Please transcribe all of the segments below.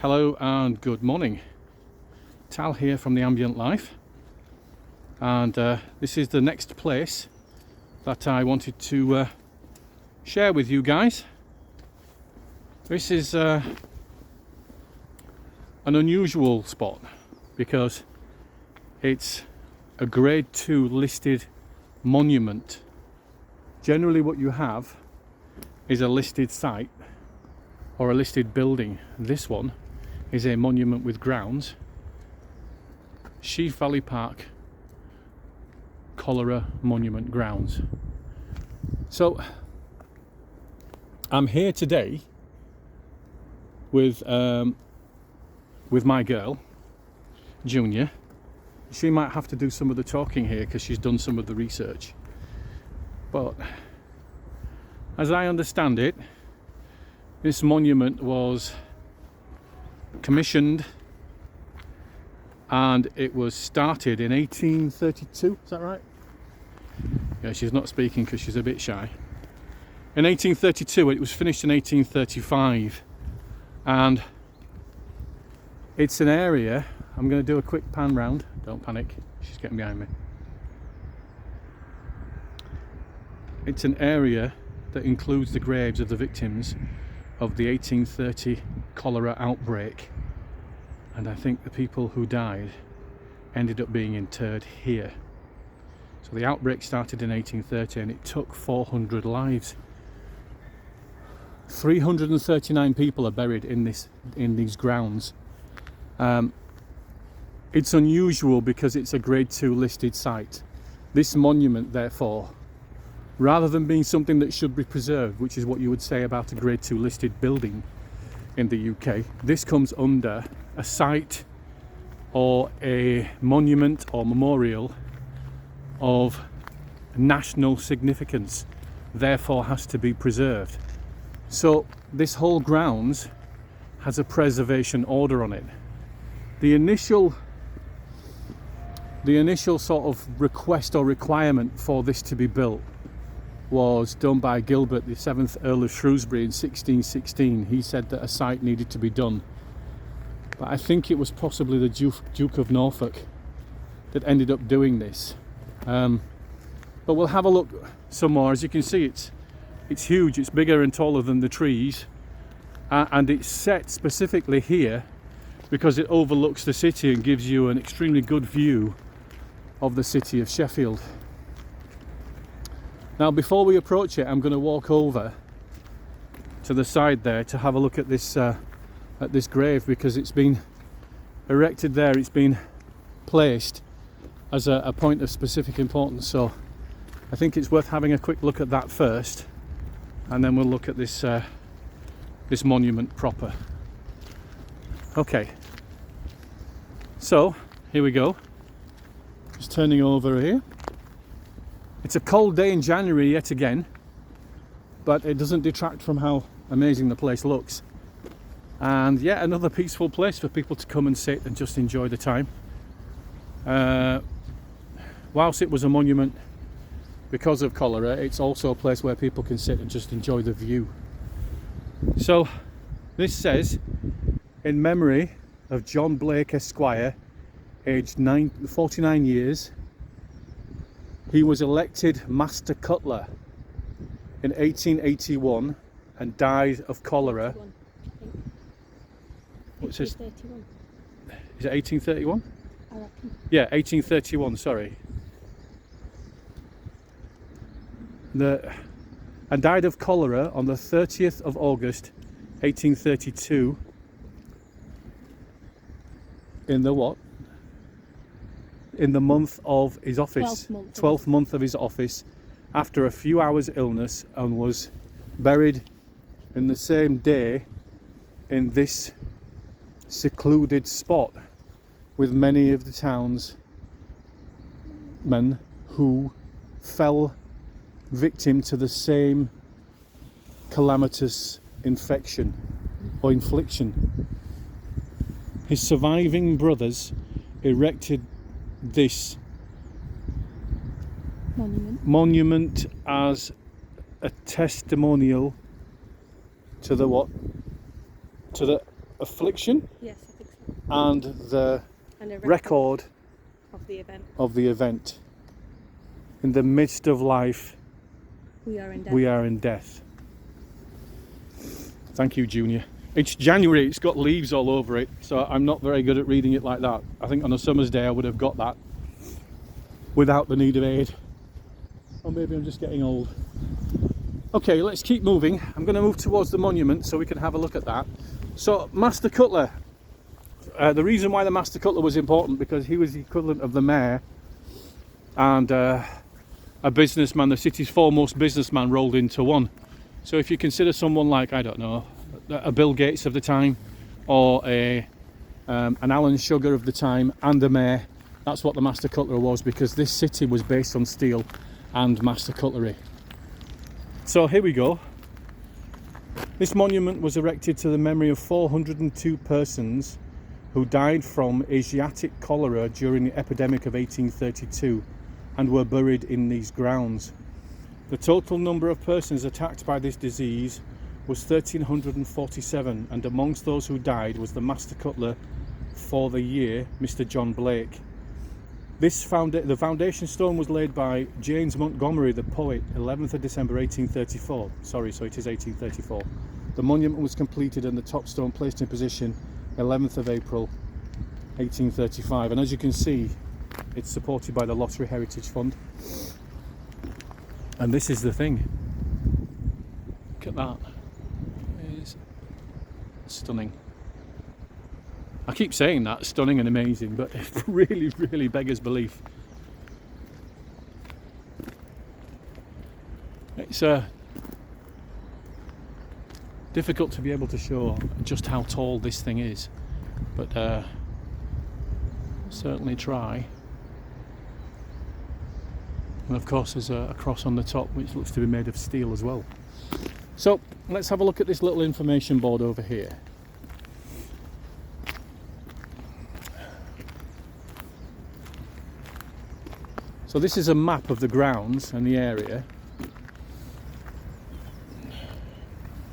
Hello and good morning. Tal here from the Ambient Life, and this is the next place that I wanted to share with you guys. This is an unusual spot because it's a grade 2 listed monument. Generally what you have is a listed site or a listed building. This one is a monument with grounds. Sheaf Valley Park Cholera Monument Grounds. So I'm here today with my girl Junior. She might have to do some of the talking here because she's done some of the research, but as I understand it, this monument was commissioned and it was started in 1832, is that right? Yeah, she's not speaking because she's a bit shy. In 1832, it was finished in 1835, and it's an area, I'm going to do a quick pan round, don't panic, she's getting behind me. It's an area that includes the graves of the victims of the 1830 cholera outbreak, and I think the people who died ended up being interred here. So the outbreak started in 1830 and it took 400 lives. 339 people are buried in these grounds. It's unusual because it's a grade 2 listed site. This monument, therefore, rather than being something that should be preserved, which is what you would say about a grade 2 listed building in the UK, this comes under a site or a monument or memorial of national significance, therefore has to be preserved. So this whole grounds has a preservation order on it. The initial sort of request or requirement for this to be built was done by Gilbert, the 7th Earl of Shrewsbury, in 1616. He said that a site needed to be done. But I think it was possibly the Duke of Norfolk that ended up doing this. But we'll have a look some more. As you can see, it's huge. It's bigger and taller than the trees. And it's set specifically here because it overlooks the city and gives you an extremely good view of the city of Sheffield. Now, before we approach it, I'm going to walk over to the side there to have a look at this grave, because it's been erected there. It's been placed as a point of specific importance. So I think it's worth having a quick look at that first, and then we'll look at this monument proper. Okay. So here we go. Just turning over here. It's a cold day in January yet again, but it doesn't detract from how amazing the place looks. And yet another peaceful place for people to come and sit and just enjoy the time. Whilst it was a monument because of cholera, it's also a place where people can sit and just enjoy the view. So this says, in memory of John Blake Esquire, aged 49 years, he was elected Master Cutler in 1881 and died of cholera. What's this? Is it 1831? I reckon. Yeah, 1831, sorry. And died of cholera on the 30th of August 1832 in the what? In the month of his office, 12th month of his office, after a few hours illness, and was buried in the same day in this secluded spot with many of the townsmen who fell victim to the same calamitous infection or infliction. His surviving brothers erected this monument as a testimonial to the what? To the affliction Yes, I think so. and the And a record of the event. of the event. In the midst of life, We are in death. we are in death. Thank you, Junior. It's January, it's got leaves all over it, so I'm not very good at reading it like that. I think on a summer's day I would have got that without the need of aid. Or maybe I'm just getting old. Okay, let's keep moving. I'm going to move towards the monument so we can have a look at that. So, Master Cutler. The reason why the Master Cutler was important, because he was the equivalent of the mayor and a businessman, the city's foremost businessman rolled into one. So if you consider someone like, I don't know, a Bill Gates of the time, or an Alan Sugar of the time, and the mayor, that's what the Master Cutler was, because this city was based on steel and master cutlery. So here we go. This monument was erected to the memory of 402 persons who died from Asiatic cholera during the epidemic of 1832 and were buried in these grounds. The total number of persons attacked by this disease was 1,347, and amongst those who died was the Master Cutler for the year, Mr. John Blake. The foundation stone was laid by James Montgomery, the poet, 11th of December 1834. So it is 1834. The monument was completed and the top stone placed in position 11th of April 1835. And as you can see, it's supported by the Lottery Heritage Fund. And this is the thing. Look at that. It is stunning. I keep saying that, stunning and amazing, but it really, really beggars belief. It's difficult to be able to show just how tall this thing is, but certainly try. And of course there's a cross on the top which looks to be made of steel as well. So let's have a look at this little information board over here. So this is a map of the grounds and the area.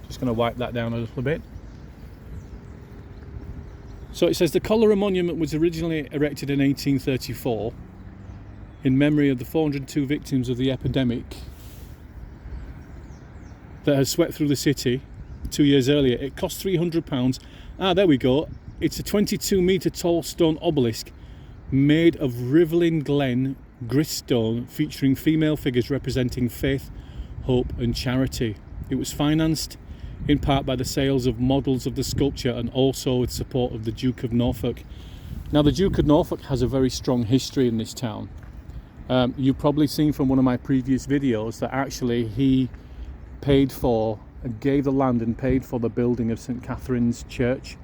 Just going to wipe that down a little bit. So it says the cholera monument was originally erected in 1834 in memory of the 402 victims of the epidemic that had swept through the city 2 years earlier. It cost £300. There we go. It's a 22 metre tall stone obelisk made of Rivelin Glen griststone featuring female figures representing faith, hope and charity. It was financed in part by the sales of models of the sculpture and also with support of the Duke of Norfolk. Now the Duke of Norfolk has a very strong history in this town. You've probably seen from one of my previous videos that actually he paid for and gave the land and paid for the building of St Catherine's Church.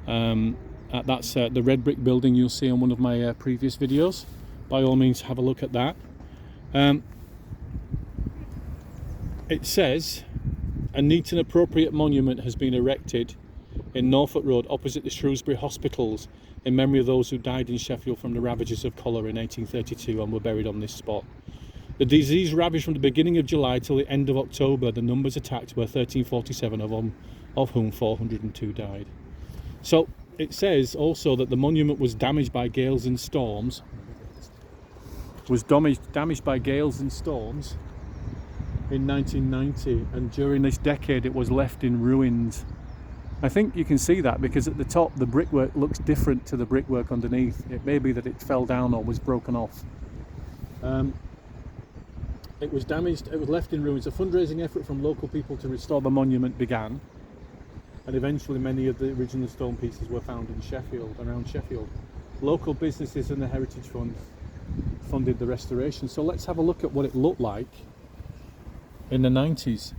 That's the red brick building you'll see on one of my previous videos. By all means have a look at that. It says a neat and appropriate monument has been erected in Norfolk Road opposite the Shrewsbury Hospitals in memory of those who died in Sheffield from the ravages of cholera in 1832 and were buried on this spot. The disease ravaged from the beginning of July till the end of October. The numbers attacked were 1347, of whom 402 died. So it says also that the monument was damaged by gales and storms. Damaged by gales and storms in 1990, and during this decade it was left in ruins. I think you can see that because at the top the brickwork looks different to the brickwork underneath. It may be that it fell down or was broken off. It was damaged, it was left in ruins. A fundraising effort from local people to restore the monument began, and eventually many of the original stone pieces were found in Sheffield, around Sheffield. Local businesses and the Heritage Fund funded the restoration. So let's have a look at what it looked like in the 90s.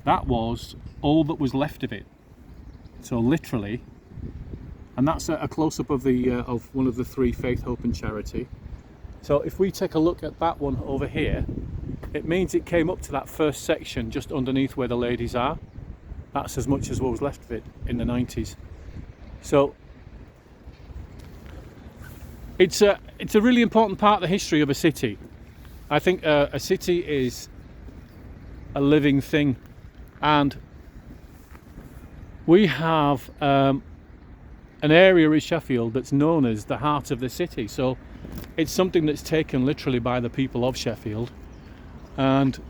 That was all that was left of it. So literally, and that's a close-up of of one of the three, faith, hope and charity. So if we take a look at that one over here, it means it came up to that first section just underneath where the ladies are. That's as much as what was left of it in the 90s. So it's a really important part of the history of a city. I think a city is a living thing, and we have an area in Sheffield that's known as the heart of the city. So it's something that's taken literally by the people of Sheffield, and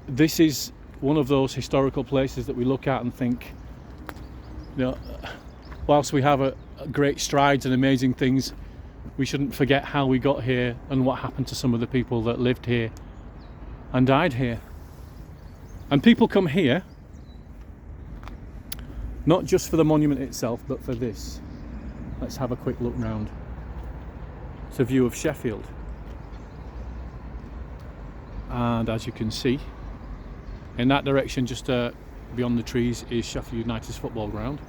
this is one of those historical places that we look at and think, you know, whilst we have a great strides and amazing things, we shouldn't forget how we got here and what happened to some of the people that lived here and died here. And people come here not just for the monument itself, but for this. Let's have a quick look round. It's a view of Sheffield, and as you can see, in that direction, just beyond the trees, is Sheffield United's football ground.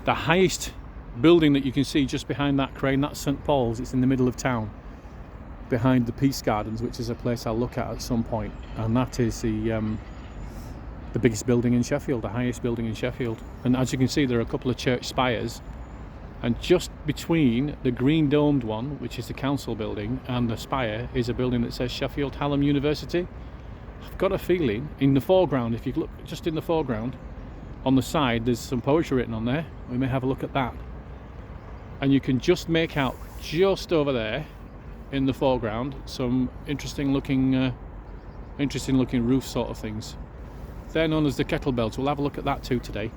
The highest building that you can see just behind that crane, that's St Paul's. It's in the middle of town, behind the Peace Gardens, which is a place I'll look at some point, and that is the biggest building in Sheffield, the highest building in Sheffield. And as you can see, there are a couple of church spires, and just between the green domed one, which is the council building, and the spire is a building that says Sheffield Hallam University. I've got a feeling in the foreground, if you look just in the foreground on the side, there's some poetry written on there. We may have a look at that, and you can just make out just over there in the foreground some interesting looking roof sort of things. They're known as the kettlebells. We'll have a look at that too today.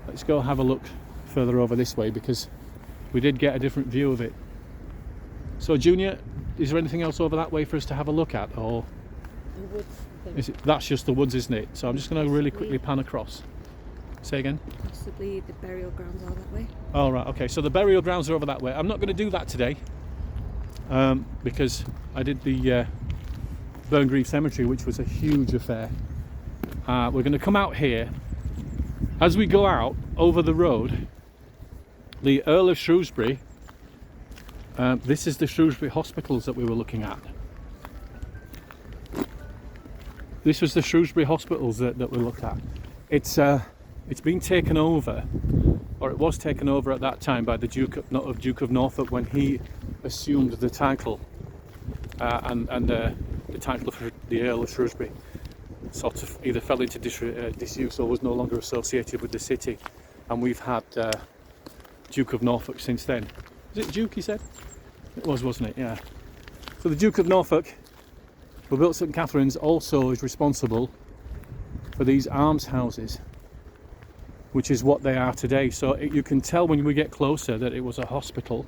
Let's go have a look further over this way, because we did get a different view of it. So Junior, is there anything else over that way for us to have a look at, or The woods. is it, that's just the woods, isn't it? So I'm just going to really quickly pan across. Say again? Possibly the burial grounds are that way. Oh right, okay, so the burial grounds are over that way. I'm not going to do that today, because I did the Burngreave Cemetery, which was a huge affair. We're going to come out here. As we go out over the road, the Earl of Shrewsbury, this is the Shrewsbury hospitals that we were looking at. This was the Shrewsbury hospitals that we looked at. It's been taken over, or it was taken over at that time by the Duke of Norfolk when he assumed the title, and the title of the Earl of Shrewsbury sort of either fell into disuse or was no longer associated with the city, and we've had Duke of Norfolk since then. Is it Duke, he said? It was, wasn't it? Yeah. So the Duke of Norfolk, who built St Catherine's, also is responsible for these almshouses, which is what they are today. So you can tell when we get closer that it was a hospital,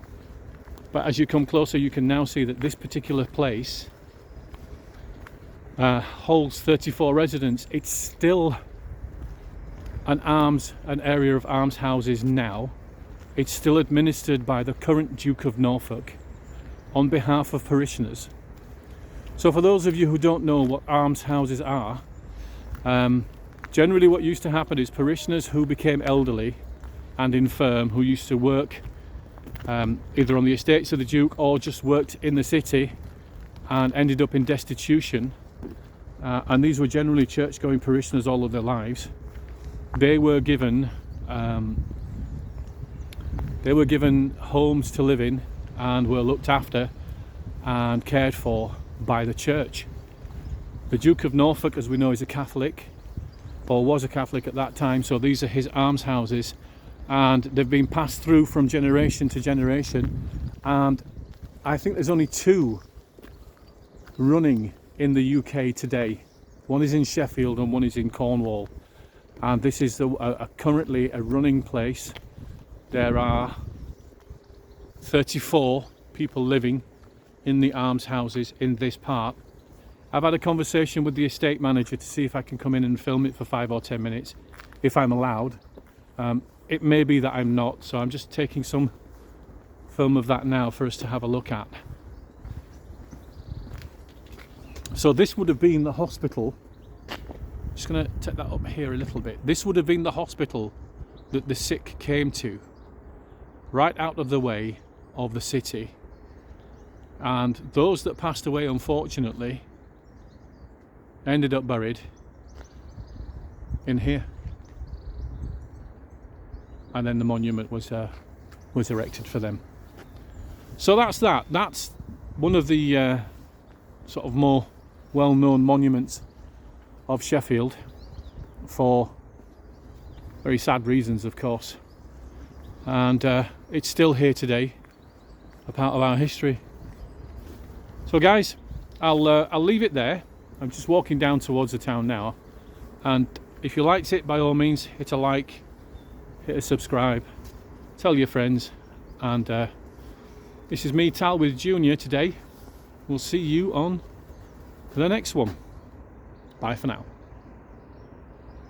but as you come closer you can now see that this particular place holds 34 residents. It's still an area of almshouses now. It's still administered by the current Duke of Norfolk on behalf of parishioners. So for those of you who don't know what almshouses are, generally what used to happen is parishioners who became elderly and infirm, who used to work either on the estates of the Duke or just worked in the city and ended up in destitution, and these were generally church-going parishioners all of their lives. They were given homes to live in and were looked after and cared for by the church. The Duke of Norfolk, as we know, is a Catholic, or was a Catholic at that time, so these are his almshouses, and they've been passed through from generation to generation, and I think there's only two running in the UK today. One is in Sheffield and one is in Cornwall, and this is currently a running place. There are 34 people living in the almshouses in this part. I've had a conversation with the estate manager to see if I can come in and film it for 5 or 10 minutes, if I'm allowed. It may be that I'm not, so I'm just taking some film of that now for us to have a look at. So this would have been the hospital. Just going to take that up here a little bit. This would have been the hospital that the sick came to, right out of the way of the city. And those that passed away, unfortunately, ended up buried in here. And then the monument was erected for them. So that's that. That's one of the sort of more well-known monuments of Sheffield for very sad reasons, of course. And it's still here today, a part of our history. So guys, I'll leave it there. I'm just walking down towards the town now, and if you liked it, by all means hit a like, hit a subscribe, tell your friends, and this is me, Tal, with Junior today. We'll see you on the next one. Bye for now.